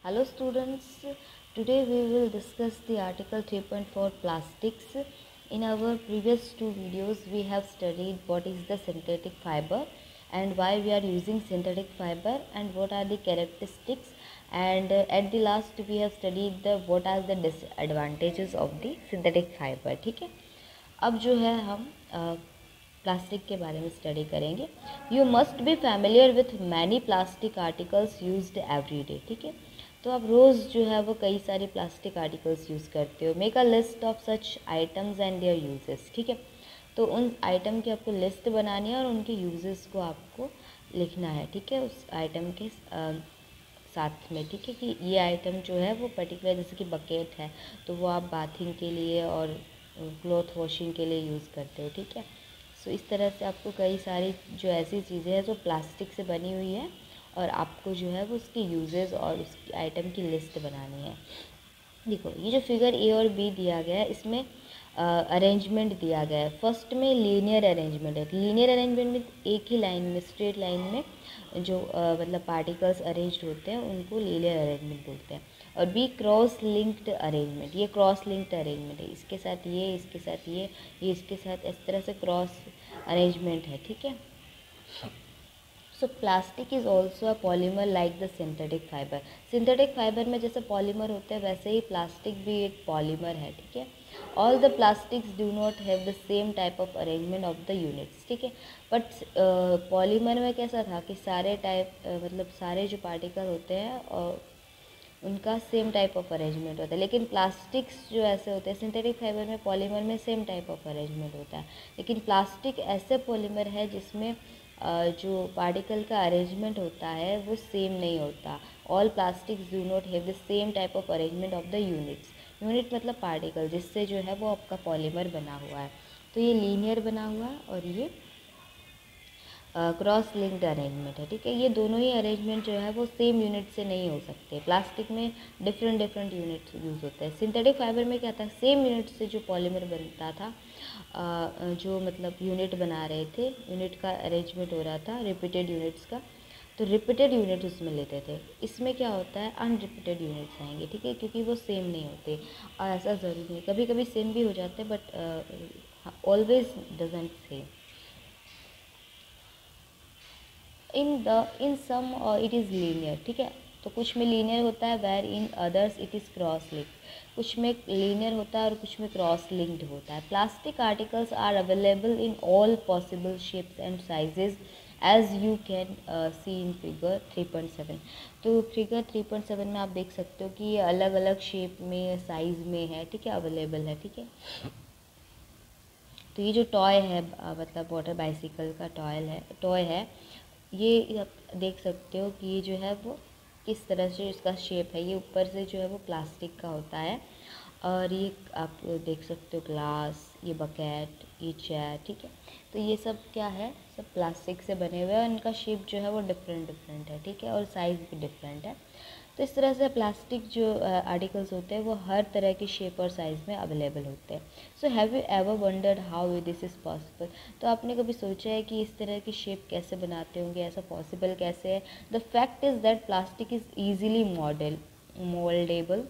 Hello students, today we will discuss the article 3.4 plastics. In our previous two videos we have studied what is the synthetic fiber and why we are using synthetic fiber and what are the characteristics, and at the last we have studied the what are the disadvantages of the synthetic fiber. ठीक है, अब जो है हम plastic के बारे में study करेंगे. You must be familiar with many plastic articles used every day. ठीक है, तो आप रोज़ जो है वो कई सारे प्लास्टिक आर्टिकल्स यूज़ करते हो. Make a list of such items and there uses. ठीक है, तो उन आइटम की आपको लिस्ट बनानी है और उनके यूजेस को आपको लिखना है. ठीक है, उस आइटम के साथ में. ठीक है, कि ये आइटम जो है वो पर्टिकुलर, जैसे कि बकेट है तो वो आप बाथिंग के लिए और क्लॉथ वॉशिंग के लिए यूज़ करते हो. ठीक है, सो इस तरह से आपको कई सारी जो ऐसी चीज़ें हैं जो प्लास्टिक से बनी हुई है और आपको जो है वो उसके यूजेस और उसकी आइटम की लिस्ट बनानी है. देखो, ये जो फिगर ए और बी दिया गया है इसमें अरेंजमेंट दिया गया है. फर्स्ट में लीनियर अरेंजमेंट है. लीनियर अरेंजमेंट में एक ही लाइन में, स्ट्रेट लाइन में जो मतलब पार्टिकल्स अरेंज्ड होते हैं उनको लीनियर अरेंजमेंट बोलते हैं. और बी क्रॉस लिंक्ड अरेंजमेंट. ये क्रॉस लिंक्ड अरेंजमेंट है, इसके साथ ये, इसके साथ ये इसके साथ, इस तरह से क्रॉस अरेंजमेंट है. ठीक है, सो plastic is also a polymer like the synthetic fibre. Synthetic fibre में जैसे पॉलीमर होते हैं वैसे ही प्लास्टिक भी एक पॉलीमर है. ठीक है, all the plastics do not have the same type of arrangement of the units. ठीक है, बट पॉलीमर में कैसा था कि सारे टाइप मतलब सारे जो पार्टिकल होते हैं और उनका सेम टाइप ऑफ अरेंजमेंट होता है. लेकिन प्लास्टिक्स जो ऐसे होते हैं, सिंथेटिक फाइबर में, पॉलीमर में सेम टाइप ऑफ अरेंजमेंट होता है. लेकिन प्लास्टिक ऐसे पॉलीमर है जिसमें जो पार्टिकल का अरेंजमेंट होता है वो सेम नहीं होता. All plastics do not have the same type of arrangement of the units. Unit मतलब पार्टिकल जिससे जो है वो आपका पॉलीमर बना हुआ है. तो ये लीनियर बना हुआ है और ये क्रॉस लिंक्ड अरेंजमेंट है. ठीक है, ये दोनों ही अरेंजमेंट जो है वो सेम यूनिट से नहीं हो सकते. प्लास्टिक में डिफरेंट यूनिट्स यूज़ होते हैं. सिंथेटिक फाइबर में क्या था, सेम यूनिट से जो पॉलीमर बनता था, जो मतलब यूनिट बना रहे थे, यूनिट का अरेंजमेंट हो रहा था रिपीटेड यूनिट्स का, तो रिपीटेड यूनिट उसमें लेते थे. इसमें क्या होता है, अनरिपीटेड यूनिट्स आएंगे. ठीक है, क्योंकि वो सेम नहीं होते. और ऐसा ज़रूरी नहीं, कभी कभी सेम भी हो जाते हैं but always doesn't same. In some it is linear. ठीक है, तो कुछ में लीनियर होता है, where in others it is cross linked. कुछ में लीनियर होता है और कुछ में क्रॉस लिंक्ड होता है. Plastic articles are available in all possible shapes and sizes as you can see in figure 3.7. तो फिगर 3.7 में आप देख सकते हो कि ये अलग अलग शेप में, साइज़ में है. ठीक है, अवेलेबल है. ठीक है, तो ये जो टॉय है मतलब वाटर बाइसिकल का टॉय है, ये आप देख सकते हो कि ये जो है वो किस तरह से इसका शेप है. ये ऊपर से जो है वो प्लास्टिक का होता है और ये आप देख सकते हो ग्लास, ये बकेट, ये चेयर. ठीक है, तो ये सब क्या है, सब प्लास्टिक से बने हुए हैं और इनका शेप जो है वो डिफरेंट है. ठीक है, और साइज़ भी डिफरेंट है. तो इस तरह से प्लास्टिक जो आर्टिकल्स होते हैं वो हर तरह की शेप और साइज़ में अवेलेबल होते हैं. So have you ever wondered how this is possible. तो आपने कभी सोचा है कि इस तरह की शेप कैसे बनाते होंगे, ऐसा पॉसिबल कैसे है. The fact is that plastic is easily mouldable.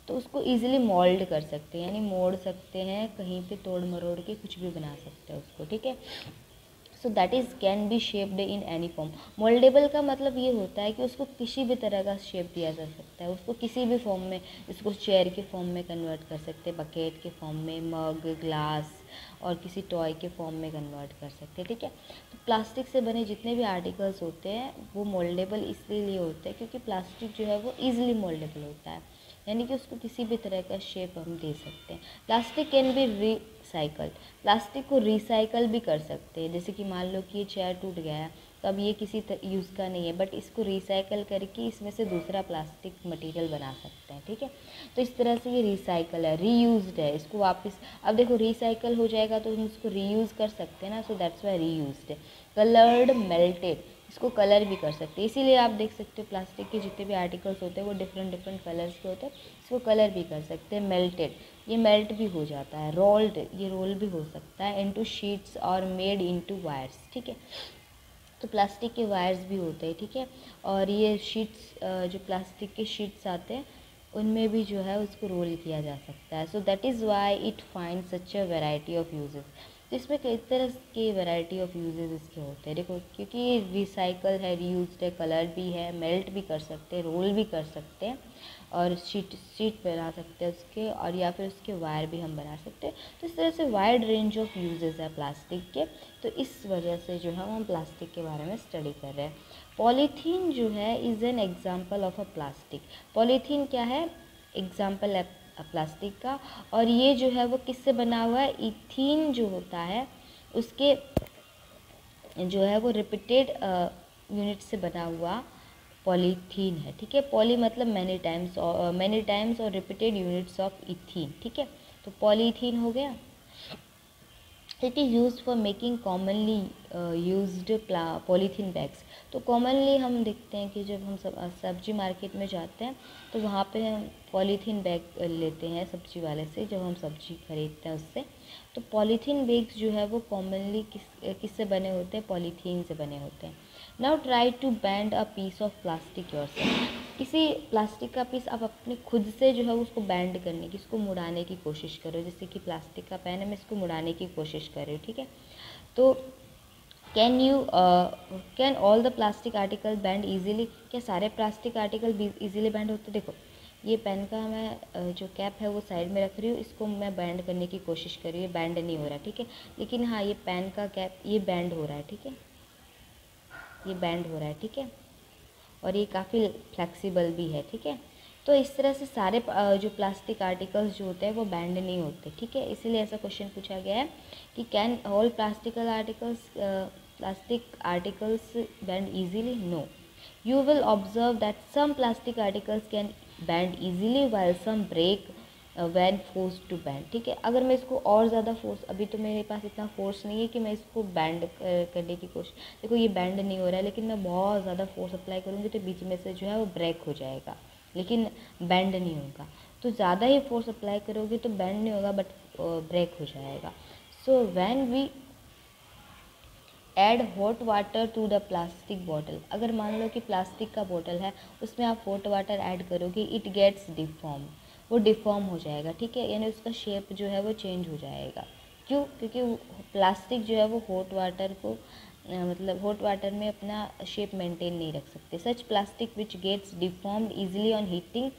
तो उसको ईजिली मोल्ड कर सकते हैं, यानी मोड़ सकते हैं, कहीं पे तोड़ मरोड़ के कुछ भी बना सकते हैं उसको. ठीक है, सो that is can be shaped in any form. Mouldable का मतलब ये होता है कि उसको किसी भी तरह का शेप दिया जा सकता है. उसको किसी भी फॉर्म में, इसको चेयर के फॉर्म में कन्वर्ट कर सकते हैं, बकेट के फॉर्म में, मग, ग्लास और किसी टॉय के फॉर्म में कन्वर्ट कर सकते हैं. ठीक है, तो प्लास्टिक से बने जितने भी आर्टिकल्स होते हैं वो मोल्डेबल इसलिए होते हैं क्योंकि प्लास्टिक जो है वो ईजिली मोल्डेबल होता है, यानी कि उसको किसी भी तरह का शेप हम दे सकते हैं. Plastic can be recycled. Plastic को रिसाइकल भी कर सकते हैं. जैसे कि मान लो कि ये चेयर टूट गया है तो अब ये किसी यूज़ का नहीं है, बट इसको रिसाइकल करके इसमें से दूसरा प्लास्टिक मटेरियल बना सकते हैं. ठीक है, तो इस तरह से ये रिसाइकल है, रीयूज्ड है. इसको वापस, अब देखो रिसाइकल हो जाएगा तो हम इसको रीयूज़ कर सकते हैं ना, सो दैट्स वाई रीयूज्ड है. कलर्ड, मेल्टेड, इसको कलर भी कर सकते हैं. इसीलिए आप देख सकते हो प्लास्टिक के जितने भी आर्टिकल्स होते हैं वो डिफरेंट कलर्स के होते हैं. इसको कलर भी कर सकते हैं. मेल्टेड, ये मेल्ट भी हो जाता है. रोल्ड, ये रोल भी हो सकता है. इनटू शीट्स और मेड इनटू वायर्स. ठीक है, तो प्लास्टिक के वायर्स भी होते हैं, ठीक है। और ये शीट्स, जो प्लास्टिक के शीट्स आते हैं उनमें भी जो है उसको रोल किया जा सकता है। सो that is why it find such a variety of uses. तो इसमें कई तरह के वैरायटी ऑफ यूजेस इसके होते हैं। देखो, क्योंकि ये रिसाइकल है, रीयूज्ड है, कलर भी है, मेल्ट भी कर सकते हैं, रोल भी कर सकते हैं, और शीट बना सकते हैं उसके, और या फिर उसके वायर भी हम बना सकते हैं। तो इस तरह से वाइड रेंज ऑफ यूजेस है प्लास्टिक के। तो इस वजह से जो है हम प्लास्टिक के बारे में स्टडी कर रहे हैं। पॉलीथीन जो है is an example of a plastic. Polythene क्या है? एग्जाम्पल है प्लास्टिक का। और ये जो है वो किससे बना हुआ है? इथीन जो होता है उसके जो है वो रिपीटेड यूनिट से बना हुआ पॉलीथीन है, ठीक है। पॉली मतलब मैनी टाइम्स और रिपीटेड यूनिट्स ऑफ इथीन, ठीक है। तो पॉलीथीन हो गया। It is use for making commonly used polythene bags. तो कॉमनली हम देखते हैं कि जब हम सब्जी मार्केट में जाते हैं तो वहाँ पे हम पॉलीथीन बैग लेते हैं सब्जी वाले से, जब हम सब्जी खरीदते हैं उससे। तो पॉलीथीन बैग्स जो है वो कॉमनली किससे बने होते हैं? पॉलीथीन से बने होते हैं। Now try to bend a piece of plastic yourself. किसी प्लास्टिक का पीस आप अपने खुद से जो है उसको बैंड करने की, इसको मुड़ाने की कोशिश करो। जैसे कि प्लास्टिक का पेन है, मैं इसको मुड़ाने की कोशिश कर रही हूँ, ठीक है। तो can all the plastic article band easily? क्या सारे प्लास्टिक आर्टिकल ईजिली बैंड होते? देखो, ये पेन का मैं जो कैप है वो साइड में रख रही हूँ, इसको मैं बैंड करने की कोशिश कर रही हूँ, बैंड नहीं हो रहा, ठीक है। लेकिन हाँ, ये पेन का कैप ये बैंड हो रहा है, ठीक है, ये बैंड हो रहा है, ठीक है। और ये काफ़ी फ्लेक्सिबल भी है, ठीक है। तो इस तरह से सारे जो प्लास्टिक आर्टिकल्स जो होते हैं वो बैंड नहीं होते, ठीक है। इसीलिए ऐसा क्वेश्चन पूछा गया है कि can all plastic articles bend easily? No. You will observe that some plastic articles can bend easily while some break when forced to bend, ठीक है। अगर मैं इसको और ज़्यादा फोर्स, अभी तो मेरे पास इतना फोर्स नहीं है कि मैं इसको बैंड करने की कोशिश, देखो ये बैंड नहीं हो रहा है, लेकिन मैं बहुत ज़्यादा फोर्स अप्लाई करूँगी तो बीच में से जो है वो ब्रेक हो जाएगा, लेकिन बैंड नहीं होगा। तो ज़्यादा ही फोर्स अप्लाई करोगे तो बैंड नहीं होगा, बट ब्रेक हो जाएगा। So when we add hot water to the plastic bottle, अगर मान लो कि प्लास्टिक का बोतल है उसमें आप हॉट वाटर ऐड करोगे, इट गेट्स डिफॉर्म, वो डिफॉर्म हो जाएगा, ठीक है। यानी उसका शेप जो है वो चेंज हो जाएगा। क्यों? क्योंकि प्लास्टिक जो है वो हॉट वाटर को मतलब हॉट वाटर में अपना शेप मेंटेन नहीं रख सकते। Such plastic which gets deformed easily on heating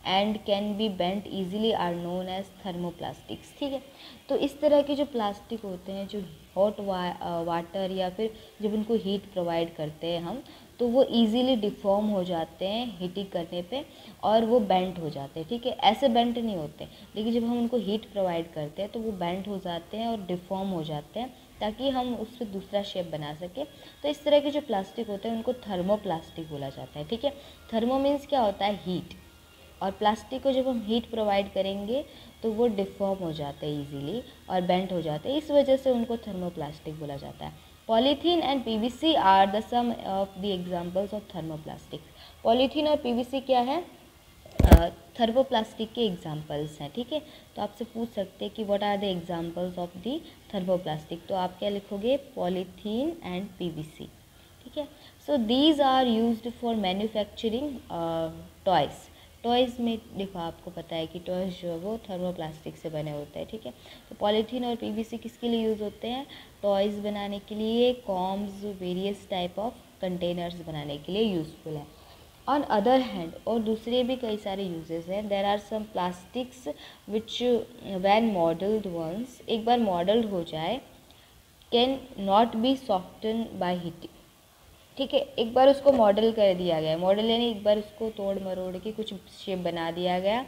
and can be bent easily are known as thermoplastics, ठीक है। तो इस तरह के जो प्लास्टिक होते हैं, जो हॉट वाटर या फिर जब उनको हीट प्रोवाइड करते हैं हम, तो वो इजीली डिफॉर्म हो जाते हैं हीटिंग करने पे, और वो बेंट हो जाते हैं, ठीक है। ऐसे बेंट नहीं होते, लेकिन जब हम उनको हीट प्रोवाइड करते हैं तो वो बेंट हो जाते हैं और डिफॉर्म हो जाते हैं, ताकि हम उस पर दूसरा शेप बना सकें। तो इस तरह के जो प्लास्टिक होते हैं उनको थर्मोप्लास्टिक बोला जाता है, ठीक है। थर्मो मीन्स क्या होता है? हीट। और प्लास्टिक को जब हम हीट प्रोवाइड करेंगे तो वो डिफॉर्म हो जाते हैं ईजिली और बेंट हो जाते हैं, इस वजह से उनको थर्मोप्लास्टिक बोला जाता है। Polythene and PVC are the some of the examples of thermoplastic. Polythene और पीवीसी क्या है? थर्मोप्लास्टिक के एग्जांपल्स हैं, ठीक है। तो आपसे पूछ सकते हैं कि what are the examples of the thermoplastic, तो आप क्या लिखोगे? पॉलीथीन एंड पीवीसी, ठीक है। So these are used for manufacturing toys. Toys में देखो, आपको पता है कि टॉयज़ जो है वो थर्मोप्लास्टिक से बने होते हैं, ठीक है। तो पॉलीथीन और पीवीसी किसके लिए यूज़ होते हैं? टॉयज़ बनाने के लिए, combs, various type of containers बनाने के लिए यूज़फुल है। ऑन अदर हैंड, और दूसरे भी कई सारे यूजेस हैं। There are some plastics which when moulded once, एक बार मॉडल्ड हो जाए, can not be soften by heating, ठीक है। एक बार उसको मॉडल कर दिया गया, मॉडल यानी एक बार उसको तोड़ मरोड़ के कुछ शेप बना दिया गया,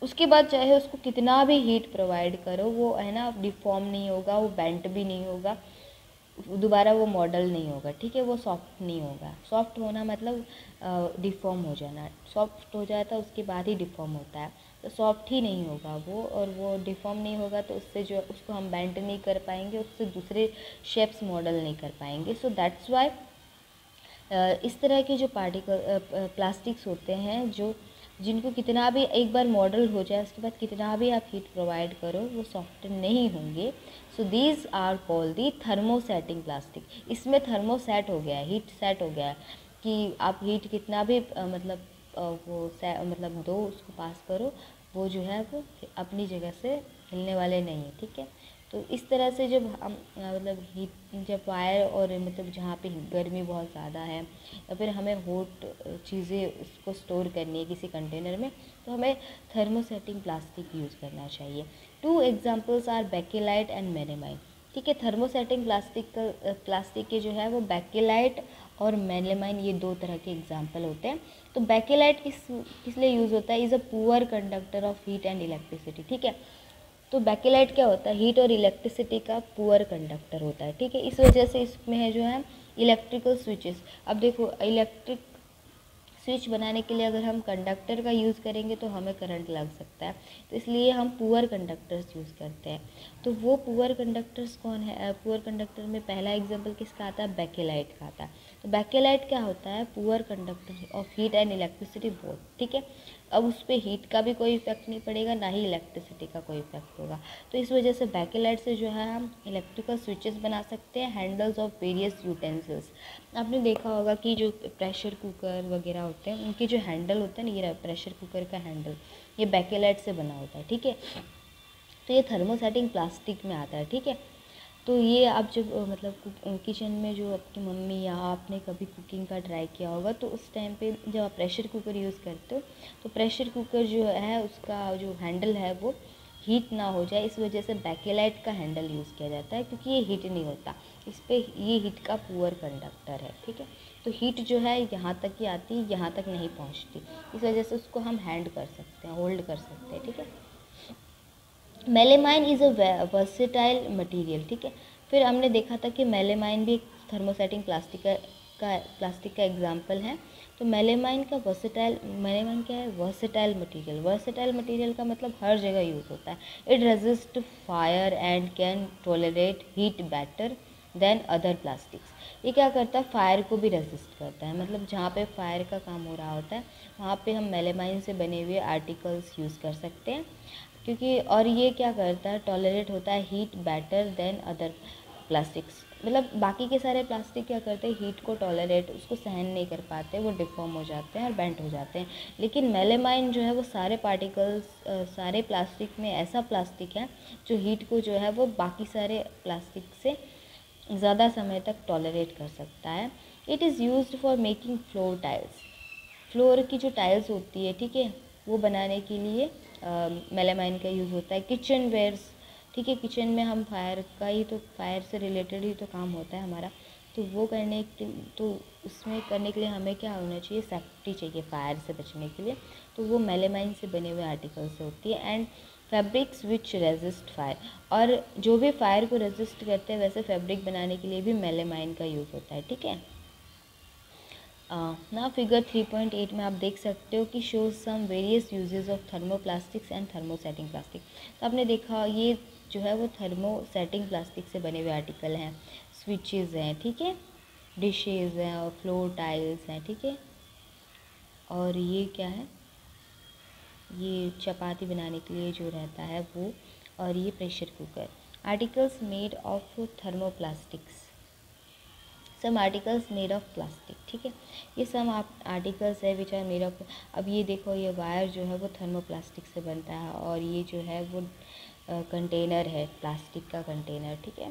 उसके बाद चाहे उसको कितना भी हीट प्रोवाइड करो वो है ना डिफॉर्म नहीं होगा, वो बेंट भी नहीं होगा, दोबारा वो मॉडल नहीं होगा, ठीक है। वो सॉफ्ट नहीं होगा। सॉफ्ट होना मतलब डिफॉर्म हो जाना। सॉफ्ट हो जाता है उसके बाद ही डिफॉर्म होता है, तो सॉफ्ट ही नहीं होगा वो, और वो डिफॉर्म नहीं होगा तो उससे जो उसको हम बेंट नहीं कर पाएंगे, उससे दूसरे शेप्स मॉडल नहीं कर पाएंगे। सो दैट्स वाई इस तरह के जो प्लास्टिक्स होते हैं जो जिनको कितना भी एक बार मॉडल हो जाए उसके बाद कितना भी आप हीट प्रोवाइड करो वो सॉफ्ट नहीं होंगे। So these are called the thermosetting plastic. इसमें थर्मोसेट हो गया है, हीट सेट हो गया है कि आप हीट कितना भी मतलब दो उसको पास करो, वो जो है वो अपनी जगह से हिलने वाले नहीं है। ठीक है, तो इस तरह से जब हम मतलब हीट जब वायर और मतलब जहाँ पे गर्मी बहुत ज़्यादा है या फिर हमें हॉट चीज़ें उसको स्टोर करनी है किसी कंटेनर में, तो हमें थर्मोसेटिंग प्लास्टिक यूज़ करना चाहिए। 2 examples are Bakelite and melamine. ठीक है, थर्मोसेटिंग प्लास्टिक के जो है वो बेकेलाइट और मेलेमाइन, ये 2 तरह के एग्जाम्पल होते हैं। तो बेकेलाइट किस लिए यूज़ होता है? Is a poor conductor of heat and electricity. ठीक है, तो बेकेलाइट क्या होता है? हीट और इलेक्ट्रिसिटी का पुअर कंडक्टर होता है। ठीक है, इस वजह से इसमें है जो है इलेक्ट्रिकल स्विचेस। अब देखो, इलेक्ट्रिक स्विच बनाने के लिए अगर हम कंडक्टर का यूज़ करेंगे तो हमें करंट लग सकता है, तो इसलिए हम पुअर कंडक्टर्स यूज़ करते हैं। तो वो पुअर कंडक्टर्स कौन है? पुअर कंडक्टर में पहला एग्जांपल किसका आता है? बेकेलाइट का आता है। तो बेकेलाइट क्या होता है? Poor conductor of heat and electricity both. ठीक है, अब उस पर हीट का भी कोई इफेक्ट नहीं पड़ेगा, ना ही इलेक्ट्रिसिटी का कोई इफेक्ट होगा। तो इस वजह से बेकेलाइट से जो है हम इलेक्ट्रिकल स्विचेस बना सकते हैं, हैंडल्स ऑफ वेरियस यूटेंसिल्स। आपने देखा होगा कि जो प्रेशर कुकर वगैरह होते हैं उनके जो हैंडल होते हैं ना, ये प्रेशर कुकर का हैंडल ये बेकेलाइट से बना होता है। ठीक है, तो ये थर्मोसेटिंग प्लास्टिक में आता है। ठीक है, तो ये आप जब मतलब किचन में जो आपकी मम्मी या आपने कभी कुकिंग का ट्राई किया होगा, तो उस टाइम पे जब आप प्रेशर कुकर यूज़ करते हो तो प्रेशर कुकर जो है उसका जो हैंडल है वो हीट ना हो जाए, इस वजह से बेकेलाइट का हैंडल यूज़ किया जाता है, क्योंकि ये हीट नहीं होता, इस पर ये हीट का पुअर कंडक्टर है। ठीक है, तो हीट जो है यहाँ तक ही आती है, यहाँ तक नहीं पहुँचती, इस वजह से उसको हम हैंड कर सकते हैं, होल्ड कर सकते हैं। ठीक है, melamine is a versatile material. ठीक है, फिर हमने देखा था कि मेलेमाइन भी एक थर्मोसेटिंग प्लास्टिक का एग्जाम्पल है। तो मेलेमाइन क्या है? Versatile material. वर्सेटाइल मटेरियल का मतलब हर जगह यूज़ होता है। It resist fire and can tolerate heat better than other plastics. ये क्या करता है? फायर को भी रेजिस्ट करता है, मतलब जहाँ पे फायर का काम हो रहा होता है वहाँ पे हम मेलेमाइन से बने हुए आर्टिकल्स यूज़ कर सकते हैं, क्योंकि और ये क्या करता है? टॉलरेट होता है heat better than other plastics. मतलब बाकी के सारे प्लास्टिक क्या करते हैं? हीट को टॉलरेट, उसको सहन नहीं कर पाते, वो डिफॉर्म हो जाते हैं और बेंट हो जाते हैं। लेकिन मेलेमाइन जो है वो सारे पार्टिकल्स सारे प्लास्टिक में ऐसा प्लास्टिक है जो हीट को जो है वो बाकी सारे प्लास्टिक से ज़्यादा समय तक टॉलरेट कर सकता है। It is used for making floor tiles. Floor की जो टाइल्स होती है, ठीक है, वो बनाने के लिए मेलामाइन का यूज़ होता है। किचन वेयर्स, ठीक है, किचन में हम फायर से रिलेटेड ही तो काम होता है हमारा, तो वो करने के तो उसमें करने के लिए हमें क्या होना चाहिए? सेफ्टी चाहिए फायर से बचने के लिए, तो वो मेलामाइन से बने हुए आर्टिकल से होती है। And fabrics which resist fire, और जो भी फायर को रेजिस्ट करते हैं वैसे फैब्रिक बनाने के लिए भी मेलामाइन का यूज़ होता है। ठीक है, ना फिगर 3.8 में आप देख सकते हो कि shows some various uses of thermoplastics and thermosetting plastic. तो आपने देखा ये जो है वो थर्मोसेटिंग प्लास्टिक से बने हुए आर्टिकल हैं, स्विचेस हैं, ठीक है, डिशेज हैं और फ्लोर टाइल्स हैं। ठीक है, और ये क्या है? ये चपाती बनाने के लिए जो रहता है वो, और ये pressure cooker. Articles made of thermoplastics, some articles made of plastic. ठीक है, ये सम आर्टिकल्स है विच आर मेड ऑफ। अब ये देखो, ये वायर जो है वो थर्मोप्लास्टिक से बनता है, और ये जो है वो कंटेनर है, प्लास्टिक का कंटेनर। ठीक है,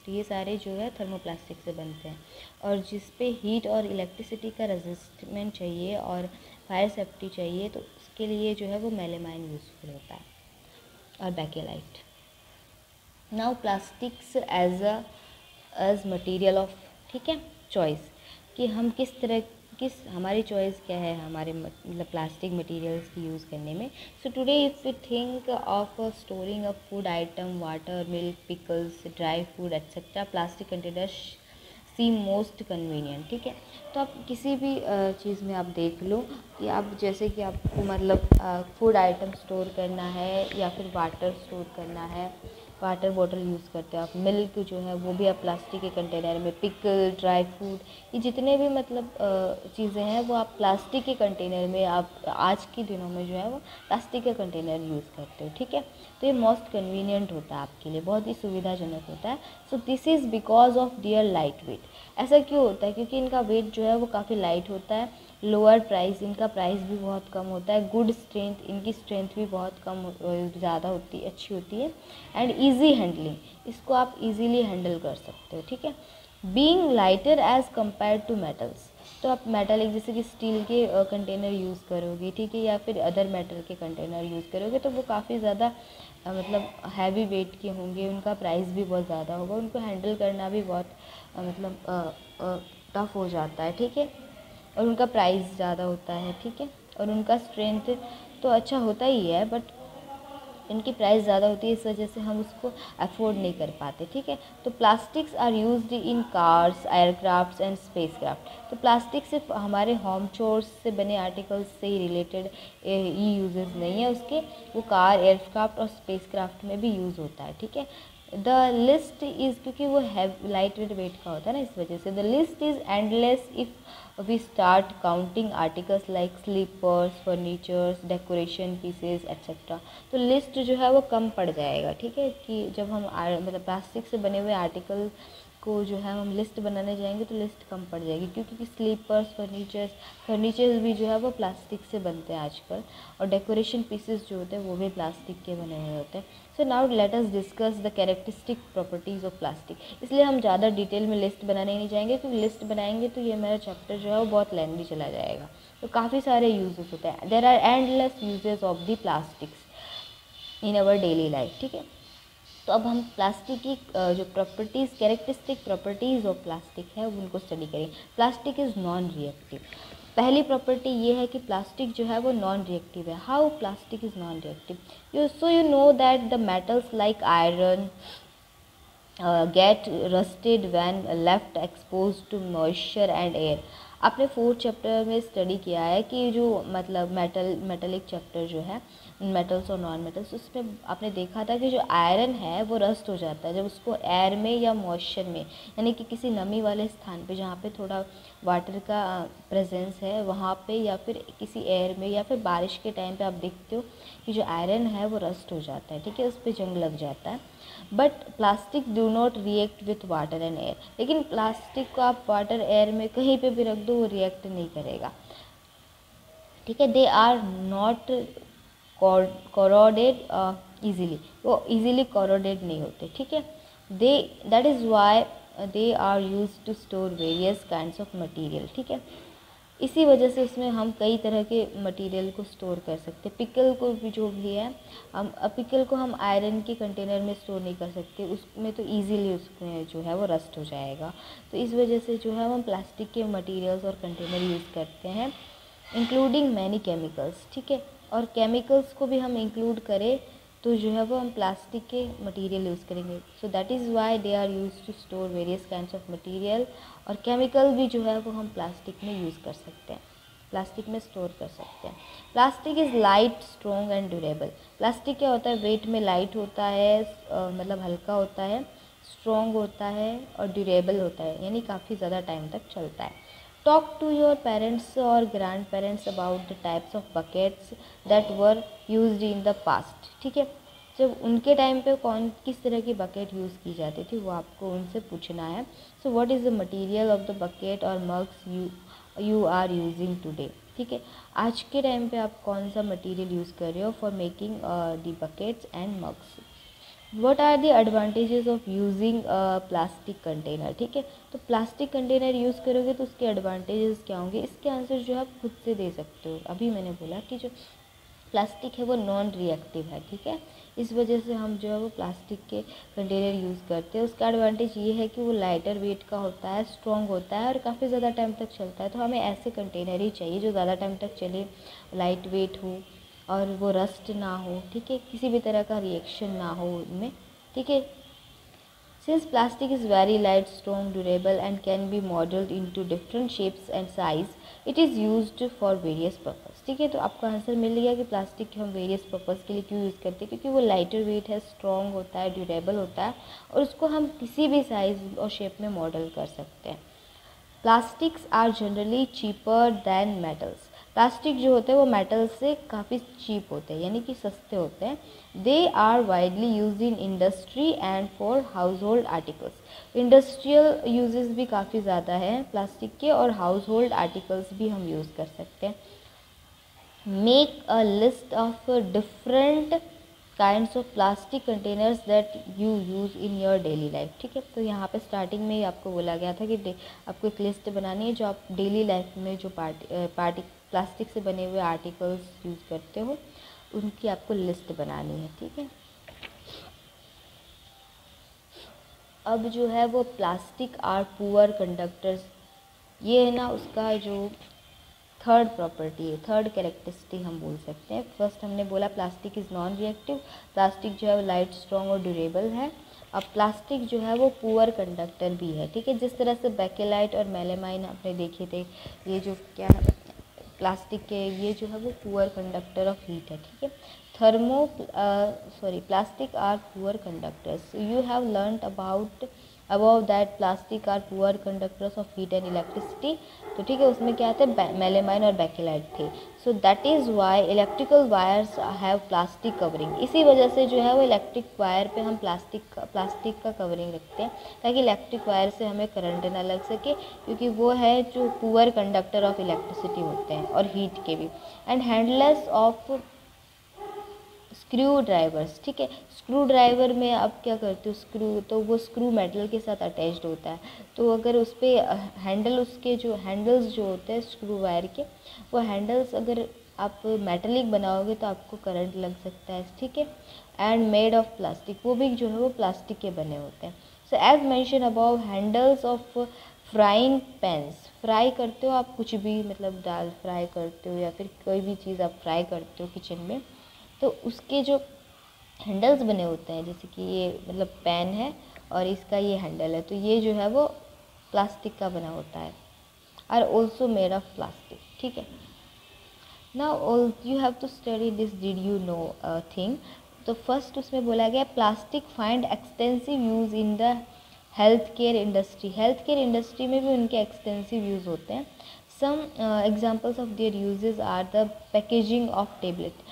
तो ये सारे जो है थर्मोप्लास्टिक से बनते हैं, और जिस पे हीट और इलेक्ट्रिसिटी का रेजिस्टेंस चाहिए और फायर सेफ्टी चाहिए, तो उसके लिए जो है वो मेलामाइन यूज़फुल होता है, और Bakelite. Now plastics as material of, ठीक है, चॉइस, कि हम हमारी चॉइस क्या है हमारे मतलब प्लास्टिक मटेरियल्स की यूज़ करने में। So today if you think of storing a food item, water, milk, pickles, dry food etcetera, plastic container seem most convenient. ठीक है, तो आप किसी भी चीज़ में आप देख लो कि आप जैसे कि आपको मतलब फूड आइटम स्टोर करना है या फिर वाटर स्टोर करना है वाटर बॉटल यूज़ करते हो आप, मिल्क जो है वो भी आप प्लास्टिक के कंटेनर में, पिकल, ड्राई फ्रूट, ये जितने भी मतलब चीज़ें हैं वो आप प्लास्टिक के कंटेनर में, आप आज के दिनों में जो है वो प्लास्टिक का कंटेनर यूज़ करते हो, ठीक है। तो ये मोस्ट कन्वीनियंट होता है आपके लिए, बहुत ही सुविधाजनक होता है। So this is because of their light weight. ऐसा क्यों होता है? क्योंकि इनका वेट जो है वो काफ़ी लाइट होता है, लोअर प्राइस, इनका प्राइस भी बहुत कम होता है, गुड स्ट्रेंथ, इनकी स्ट्रेंथ भी बहुत कम ज़्यादा होती है, अच्छी होती है, एंड ईजी हैंडलिंग, इसको आप इजीली हैंडल कर सकते हो, ठीक है। Being lighter as compare to metals, तो आप मेटल जैसे कि स्टील के कंटेनर यूज़ करोगे, ठीक है, या फिर अदर मेटल के कंटेनर यूज़ करोगे तो वो काफ़ी ज़्यादा मतलब हैवी वेट के होंगे, उनका प्राइस भी बहुत ज़्यादा होगा, उनको हैंडल करना भी बहुत मतलब टफ हो जाता है, ठीक है, और उनका प्राइस ज़्यादा होता है, ठीक है, और उनका स्ट्रेंथ तो अच्छा होता ही है, बट इनकी प्राइस ज़्यादा होती है, इस वजह से हम उसको अफोर्ड नहीं कर पाते, ठीक है। तो plastics are used in cars, aircrafts and spacecraft. तो प्लास्टिक सिर्फ हमारे होम चोर्स से बने आर्टिकल्स से ही रिलेटेड ही यूजेस नहीं है उसके, वो कार, एयरक्राफ्ट और स्पेसक्राफ्ट में भी यूज़ होता है, ठीक है। द लिस्ट इज़, क्योंकि वो लाइट वेट का होता है ना, इस वजह से the list is endless if we start counting articles like slippers, furnitures, decoration pieces etcetera. तो लिस्ट जो है वो कम पड़ जाएगा, ठीक है, कि जब हम मतलब प्लास्टिक से बने हुए आर्टिकल को जो है हम लिस्ट बनाने जाएंगे तो लिस्ट कम पड़ जाएगी, क्योंकि स्लीपर्स, फर्नीचर्स भी जो है वो प्लास्टिक से बनते हैं आजकल, और डेकोरेशन पीसेस जो होते हैं वो भी प्लास्टिक के बने हुए होते हैं। So now let us discuss the characteristic properties of plastic. इसलिए हम ज़्यादा डिटेल में लिस्ट बनाने नहीं जाएंगे, क्योंकि लिस्ट बनाएंगे तो ये मेरा चैप्टर जो है वो बहुत लेंथी चला जाएगा। तो काफ़ी सारे यूजेस होते हैं, there are endless uses of the plastics in our daily life, ठीक है। तो अब हम प्लास्टिक की जो properties, characteristic properties of plastic है उनको स्टडी करें। Plastic is non reactive. पहली प्रॉपर्टी ये है कि प्लास्टिक जो है वो नॉन रिएक्टिव है। How plastic is non reactive? You know that the metals like iron get rusted when left expose to moisture and air. आपने 4th चैप्टर में स्टडी किया है कि जो मतलब मेटलिक चैप्टर जो है मेटल्स और नॉन मेटल्स, उसमें आपने देखा था कि जो आयरन है वो रस्ट हो जाता है जब उसको एयर में या मॉइस्चर में, यानी कि किसी नमी वाले स्थान पे जहाँ पे थोड़ा वाटर का प्रेजेंस है वहाँ पे, या फिर किसी एयर में, या फिर बारिश के टाइम पे आप देखते हो कि जो आयरन है वो रस्ट हो जाता है, ठीक है, उस पर जंग लग जाता है। But plastic do not react with water and air. लेकिन प्लास्टिक को आप वाटर एयर में कहीं पे भी रख दो वो रिएक्ट नहीं करेगा, ठीक है। They are not corroded easily, वो ईजिली कोरोडेड नहीं होते, ठीक है। They that is why they are use to store various kinds of material, ठीक है। इसी वजह से उसमें हम कई तरह के मटेरियल को स्टोर कर सकते हैं। पिकल को भी जो भी है, हम पिकल को हम आयरन के कंटेनर में स्टोर नहीं कर सकते, उसमें तो इजीली उसमें जो है वो रस्ट हो जाएगा। तो इस वजह से जो है हम प्लास्टिक के मटेरियल्स और कंटेनर यूज़ करते हैं, इंक्लूडिंग मैनी केमिकल्स, ठीक है। और केमिकल्स को भी हम इंक्लूड करें तो जो है वो हम प्लास्टिक के मटेरियल यूज़ करेंगे। So that is why they are use to store various kinds of material. और केमिकल भी जो है वो हम प्लास्टिक में यूज़ कर सकते हैं, प्लास्टिक में स्टोर कर सकते हैं। Plastic is light, strong and durable. Plastic क्या होता है? वेट में लाइट होता है, मतलब हल्का होता है, स्ट्रॉन्ग होता है और ड्यूरेबल होता है, यानी काफ़ी ज़्यादा टाइम तक चलता है। टॉक टू योर पेरेंट्स और grand parents about the types of buckets that were used in the past, ठीक है। जब उनके टाइम पे किस तरह की बकेट यूज़ की जाती थी वो आपको उनसे पूछना है। So what is the material of the bucket और mugs you are using today, ठीक है। आज के टाइम पे आप कौन सा मटेरियल यूज़ कर रहे हो for making the buckets and mugs. What are the advantages of using plastic container, ठीक है। तो प्लास्टिक कंटेनर यूज़ करोगे तो उसके एडवांटेजेस क्या होंगे, इसके आंसर जो है आप खुद से दे सकते हो। अभी मैंने बोला कि जो प्लास्टिक है वो नॉन रिएक्टिव है, ठीक है, इस वजह से हम जो है वो प्लास्टिक के कंटेनर यूज़ करते हैं। उसका एडवांटेज ये है कि वो लाइटर वेट का होता है, स्ट्रॉन्ग होता है और काफ़ी ज़्यादा टाइम तक चलता है। तो हमें ऐसे कंटेनर ही चाहिए जो ज़्यादा टाइम तक चले, लाइट वेट हो और वो रस्ट ना हो, ठीक है, किसी भी तरह का रिएक्शन ना हो उनमें, ठीक है। Since plastic is very light, strong, durable and can be modeled into different shapes and size, it is used for various purposes. ठीक है, तो आपको आंसर मिल गया कि प्लास्टिक हम वेरियस पर्पज़ के लिए क्यों यूज़ करते हैं, क्योंकि वो लाइटर वेट है, स्ट्रॉन्ग होता है, ड्यूरेबल होता है और उसको हम किसी भी साइज़ और शेप में मॉडल कर सकते हैं। Plastics are generally cheaper than metals. Plastic जो होते हैं वो मेटल से काफ़ी चीप होते हैं, यानी कि सस्ते होते हैं। They are widely use in industry and for household articles. Industrial uses भी काफ़ी ज़्यादा हैं प्लास्टिक के, और हाउस होल्ड आर्टिकल्स भी हम यूज़ कर सकते हैं। Make a list of different kinds of plastic containers that you use in your daily life. ठीक है, तो यहाँ पे स्टार्टिंग में ही आपको बोला गया था कि आपको एक लिस्ट बनानी है जो आप डेली लाइफ में जो पार्टी प्लास्टिक से बने हुए आर्टिकल्स यूज़ करते हो उनकी आपको लिस्ट बनानी है। ठीक है, अब जो है वो प्लास्टिक आर पुअर कंडक्टर्स, ये है ना उसका जो थर्ड प्रॉपर्टी है, थर्ड कैरेक्टरिस्टिक हम बोल सकते हैं। फर्स्ट हमने बोला plastic is non reactive, plastic जो है वो लाइट, स्ट्रॉन्ग और ड्यूरेबल है। अब प्लास्टिक जो है वो पुअर कंडक्टर भी है। ठीक है, जिस तरह से बेकेलाइट और मेलामाइन आपने देखे थे, ये जो क्या है प्लास्टिक के, ये जो है वो पुअर कंडक्टर ऑफ हीट है। ठीक है, plastic are poor conductors. You have learned about about that plastic are poor conductors of heat and electricity. तो ठीक है, उसमें क्या थे, मेलामाइन और बेकेलाइट थे। सो that is Y electrical wires have plastic covering. इसी वजह से जो है वो इलेक्ट्रिक वायर पे हम प्लास्टिक का कवरिंग रखते हैं, ताकि इलेक्ट्रिक वायर से हमें करंट ना लग सके, क्योंकि वो है जो पुअर कंडक्टर ऑफ इलेक्ट्रिसिटी होते हैं और हीट के भी। And handless of screw drivers. ठीक है, स्क्रू ड्राइवर में आप क्या करते हो, स्क्रू तो वो स्क्रू मेटल के साथ अटैच्ड होता है, तो अगर उस पर हैंडल, उसके जो हैंडल्स जो होते हैं स्क्रू वायर के, वो हैंडल्स अगर आप मेटलिक बनाओगे तो आपको करंट लग सकता है। ठीक है, एंड मेड ऑफ प्लास्टिक, वो भी जो है वो प्लास्टिक के बने होते हैं। So as mention about handles of frying pans, fry करते हो आप कुछ भी, मतलब दाल फ्राई करते हो या फिर कोई भी चीज़ आप फ्राई करते हो किचन में, तो उसके जो हैंडल्स बने होते हैं, जैसे कि ये मतलब पैन है और इसका ये हैंडल है, तो ये जो है वो प्लास्टिक का बना होता है, are also made of plastic. ठीक है, now you have to study this, did you know thing. तो फर्स्ट उसमें बोला गया plastic find extensive use in the health care industry. Health care industry में भी उनके एक्सटेंसिव यूज़ होते हैं। Some examples of their usages are the packaging of tablet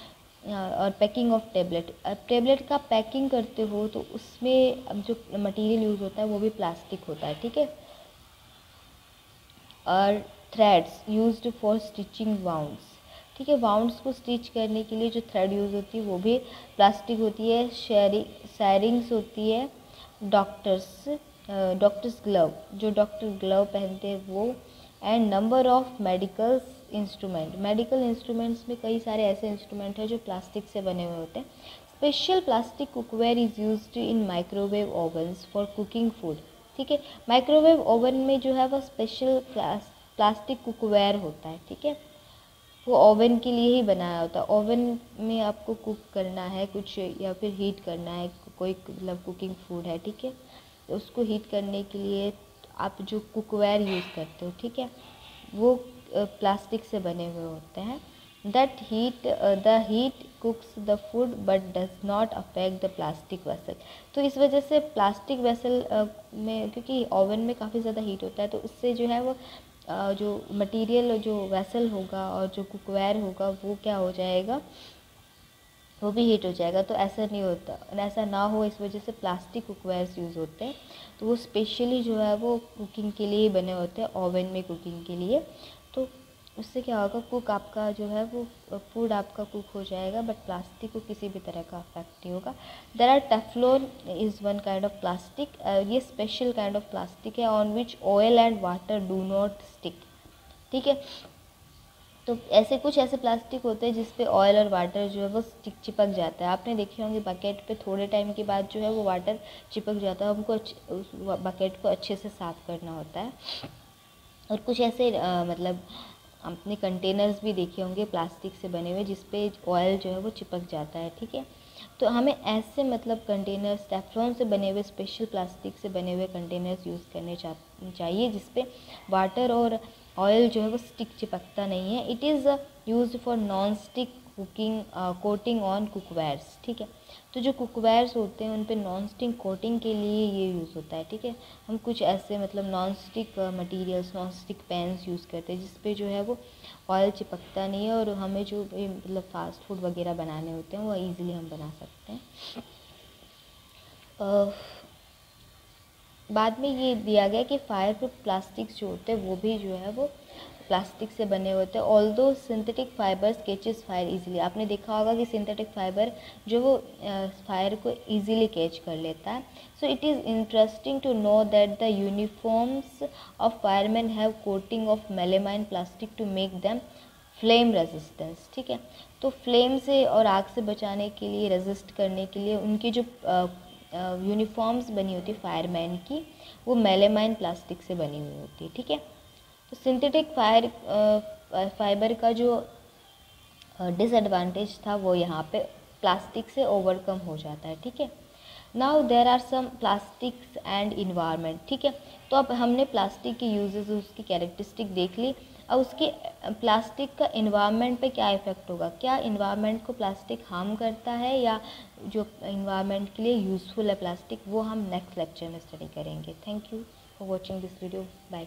और पैकिंग ऑफ टेबलेट। टेबलेट का पैकिंग करते हो तो उसमें अब जो मटेरियल यूज़ होता है वो भी प्लास्टिक होता है। ठीक है, और threads used for stitching wounds. ठीक है, वाउंड्स को स्टिच करने के लिए जो थ्रेड यूज़ होती है वो भी प्लास्टिक होती है। सायरिंग्स होती है। डॉक्टर्स ग्लव, जो डॉक्टर ग्लव पहनते हैं वो। And number of medical instrument, medical instruments में कई सारे ऐसे इंस्ट्रूमेंट हैं जो प्लास्टिक से बने हुए होते हैं। Special plastic cookware is used in microwave ओवन्स for cooking food. ठीक है, माइक्रोवेव ओवन में जो है वो स्पेशल प्लास्टिक कुकवेयर होता है। ठीक है, वो ओवन के लिए ही बनाया होता है। ओवन में आपको कुक करना है कुछ या फिर हीट करना है कोई, मतलब कुकिंग फूड है। ठीक है, तो उसको हीट करने के लिए आप जो कुकवेयर यूज़ करते हो, ठीक है, वो प्लास्टिक से बने हुए होते हैं। That heat the heat कुक्स the food but does not affect the plastic vessel. तो इस वजह से प्लास्टिक वेसल में, क्योंकि ओवन में काफ़ी ज़्यादा हीट होता है, तो उससे जो है वो जो मटेरियल, जो वेसल होगा और जो कुकवेयर होगा वो क्या हो जाएगा, वो भी हीट हो जाएगा। तो ऐसा नहीं होता, ऐसा ना हो इस वजह से प्लास्टिक कुकवेयर्स यूज़ होते हैं। तो वो स्पेशली जो है वो कुकिंग के लिए ही बने होते हैं, ओवन में कुकिंग के लिए। तो उससे क्या होगा, कुक आपका जो है वो फूड आपका कुक हो जाएगा, बट प्लास्टिक को किसी भी तरह का अफेक्ट नहीं होगा। There are Teflon is one kind of plastic. ये स्पेशल काइंड ऑफ प्लास्टिक है on which oil and water do not stick. ठीक है, तो ऐसे कुछ ऐसे प्लास्टिक होते हैं जिस पे ऑयल और वाटर जो है वो चिपक जाता है। आपने देखे होंगे बकेट पे थोड़े टाइम के बाद जो है वो वाटर चिपक जाता है, हमको उस बकेट को अच्छे से साफ़ करना होता है। और कुछ ऐसे मतलब अपने कंटेनर्स भी देखे होंगे प्लास्टिक से बने हुए, जिस पे ऑयल जो है वो चिपक जाता है। ठीक है, तो हमें ऐसे मतलब कंटेनर्स, टेफ्लॉन से बने हुए, स्पेशल प्लास्टिक से बने हुए कंटेनर्स यूज़ करने चाहिए, जिस पे वाटर और ऑयल जो है वो चिपकता नहीं है। It is used for non stick cooking coating on cookwares. ठीक है, तो जो कुकवेयर्स होते हैं उन पे नॉन स्टिक कोटिंग के लिए ये यूज़ होता है। ठीक है, हम कुछ ऐसे मतलब non stick materials, non stick pans use करते हैं जिस पे जो है वो ऑयल चिपकता नहीं है, और हमें जो मतलब फास्ट फूड वगैरह बनाने होते हैं वो ईज़िली हम बना सकते हैं। बाद में ये दिया गया कि फायर प्रूफ प्लास्टिक्स जो होते हैं वो भी जो है वो प्लास्टिक से बने होते हैं। Although synthetic fibres catches fire easily, आपने देखा होगा कि सिंथेटिक फाइबर जो वो फायर को इजीली कैच कर लेता है। So it is interesting to know that the uniforms of fireman have coating of melamine plastic to make them flame resistance. ठीक है, तो फ्लेम से और आग से बचाने के लिए, रेजिस्ट करने के लिए उनकी जो यूनिफॉर्म्स बनी होती है फायरमैन की, वो मेलेमाइन प्लास्टिक से बनी हुई होती है। ठीक है, तो सिंथेटिक फाइबर का जो डिसएडवांटेज था वो यहाँ पे प्लास्टिक से ओवरकम हो जाता है। ठीक है, now there are some plastics and environment. ठीक है, तो अब हमने प्लास्टिक के यूजेस, उसकी कैरेक्टरिस्टिक देख ली। अब उसके प्लास्टिक का इन्वायरमेंट पे क्या इफ़ेक्ट होगा, क्या इन्वायरमेंट को प्लास्टिक हार्म करता है या जो इन्वायरमेंट के लिए यूज़फुल है प्लास्टिक, वो हम नेक्स्ट लेक्चर में स्टडी करेंगे। Thank you for watching this video, bye.